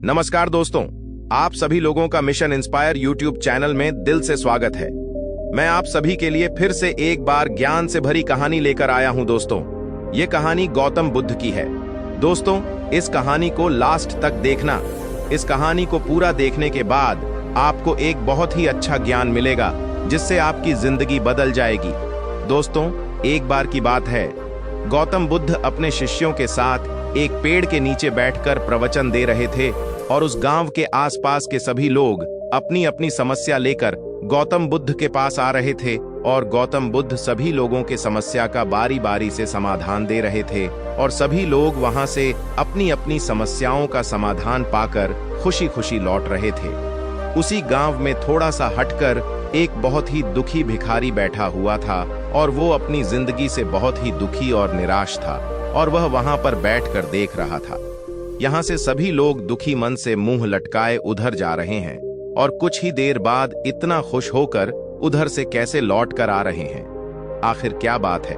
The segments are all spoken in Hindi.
नमस्कार दोस्तों, आप सभी लोगों का मिशन इंस्पायर यूट्यूब चैनल में दिल से स्वागत है। मैं आप सभी के लिए फिर से एक बार ज्ञान से भरी कहानी लेकर आया हूं दोस्तों। ये कहानी गौतम बुद्ध की है। दोस्तों, इस कहानी को लास्ट तक देखना। इस कहानी को पूरा देखने के बाद आपको एक बहुत ही अच्छा ज्ञान मिलेगा जिससे आपकी जिंदगी बदल जाएगी। दोस्तों, एक बार की बात है, गौतम बुद्ध अपने शिष्यों के साथ एक पेड़ के नीचे बैठकर प्रवचन दे रहे थे और उस गांव के आसपास के सभी लोग अपनी अपनी समस्या लेकर गौतम बुद्ध के पास आ रहे थे और गौतम बुद्ध सभी लोगों के समस्या का बारी बारी से समाधान दे रहे थे और सभी लोग वहां से अपनी अपनी समस्याओं का समाधान पाकर खुशी खुशी लौट रहे थे। उसी गांव में थोड़ा सा हटकर एक बहुत ही दुखी भिखारी बैठा हुआ था और वो अपनी जिंदगी से बहुत ही दुखी और निराश था और वह वहां पर बैठकर देख रहा था। यहाँ से सभी लोग दुखी मन से मुंह लटकाए उधर जा रहे हैं और कुछ ही देर बाद इतना खुश होकर उधर से कैसे लौट कर आ रहे हैं। आखिर क्या बात है,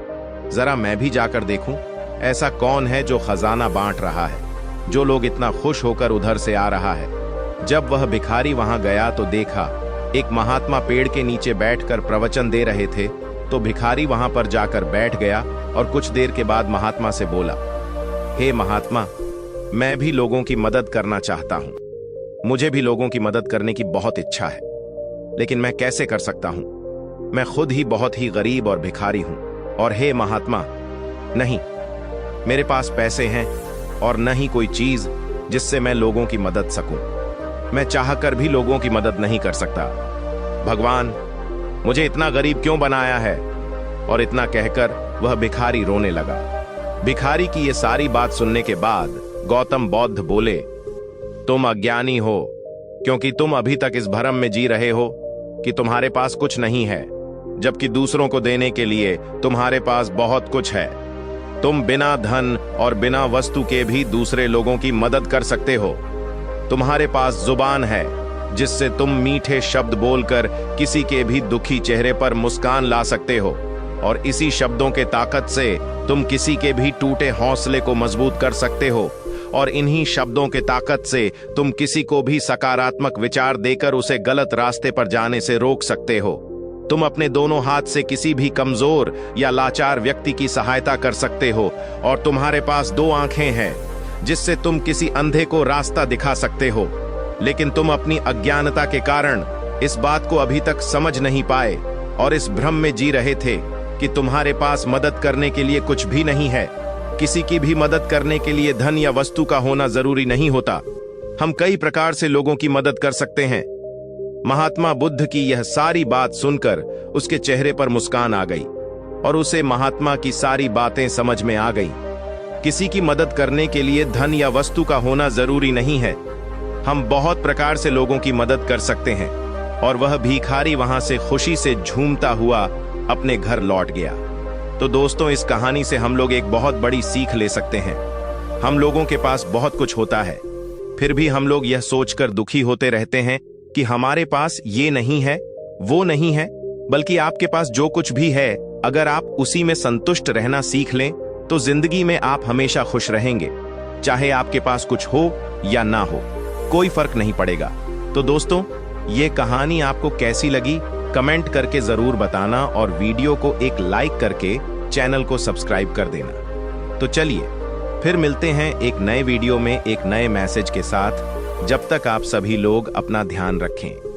जरा मैं भी जाकर देखूं। ऐसा कौन है जो खजाना बांट रहा है, जो लोग इतना खुश होकर उधर से आ रहा है। जब वह भिखारी वहां गया तो देखा एक महात्मा पेड़ के नीचे बैठकर प्रवचन दे रहे थे, तो भिखारी वहां पर जाकर बैठ गया और कुछ देर के बाद महात्मा से बोला, हे महात्मा, मैं भी लोगों की मदद करना चाहता हूं। मुझे भी लोगों की मदद करने की बहुत इच्छा है, लेकिन मैं कैसे कर सकता हूं? मैं खुद ही बहुत ही गरीब और भिखारी हूं। और हे महात्मा, नहीं, मेरे पास पैसे हैं और न ही कोई चीज जिससे मैं लोगों की मदद सकूं। मैं चाहकर भी लोगों की मदद नहीं कर सकता। भगवान, मुझे इतना गरीब क्यों बनाया है? और इतना कहकर वह भिखारी रोने लगा। भिखारी की ये सारी बात सुनने के बाद गौतम बुद्ध बोले, तुम अज्ञानी हो, क्योंकि तुम अभी तक इस भ्रम में जी रहे हो कि तुम्हारे पास कुछ नहीं है, जबकि दूसरों को देने के लिए तुम्हारे पास बहुत कुछ है। तुम बिना धन और बिना वस्तु के भी दूसरे लोगों की मदद कर सकते हो। तुम्हारे पास जुबान है जिससे तुम मीठे शब्द बोलकर किसी के भी दुखी चेहरे पर मुस्कान ला सकते हो और इसी शब्दों के ताकत से तुम किसी के भी टूटे हौसले को मजबूत कर सकते हो और इन्हीं शब्दों के ताकत से तुम किसी को भी सकारात्मक विचार देकर उसे गलत रास्ते पर जाने से रोक सकते हो। तुम अपने दोनों हाथ से किसी भी कमजोर या लाचार व्यक्ति की सहायता कर सकते हो और तुम्हारे पास 2 आंखें हैं जिससे तुम किसी अंधे को रास्ता दिखा सकते हो। लेकिन तुम अपनी अज्ञानता के कारण इस बात को अभी तक समझ नहीं पाए और इस भ्रम में जी रहे थे कि तुम्हारे पास मदद करने के लिए कुछ भी नहीं है। किसी की भी मदद करने के लिए धन या वस्तु का होना जरूरी नहीं होता। हम कई प्रकार से लोगों की मदद कर सकते हैं। महात्मा बुद्ध की यह सारी बात सुनकर उसके चेहरे पर मुस्कान आ गई और उसे महात्मा की सारी बातें समझ में आ गई। किसी की मदद करने के लिए धन या वस्तु का होना जरूरी नहीं है। हम बहुत प्रकार से लोगों की मदद कर सकते हैं। और वह भिखारी वहां से खुशी से झूमता हुआ अपने घर लौट गया। तो दोस्तों, इस कहानी से हम लोग एक बहुत बड़ी सीख ले सकते हैं। हम लोगों के पास बहुत कुछ होता है, फिर भी हम लोग यह सोचकर दुखी होते रहते हैं कि हमारे पास ये नहीं है, वो नहीं है। बल्कि आपके पास जो कुछ भी है, अगर आप उसी में संतुष्ट रहना सीख लें तो जिंदगी में आप हमेशा खुश रहेंगे। चाहे आपके पास कुछ हो या ना हो, कोई फर्क नहीं पड़ेगा। तो दोस्तों, ये कहानी आपको कैसी लगी कमेंट करके जरूर बताना और वीडियो को एक लाइक करके चैनल को सब्सक्राइब कर देना। तो चलिए फिर मिलते हैं एक नए वीडियो में एक नए मैसेज के साथ। जब तक आप सभी लोग अपना ध्यान रखें।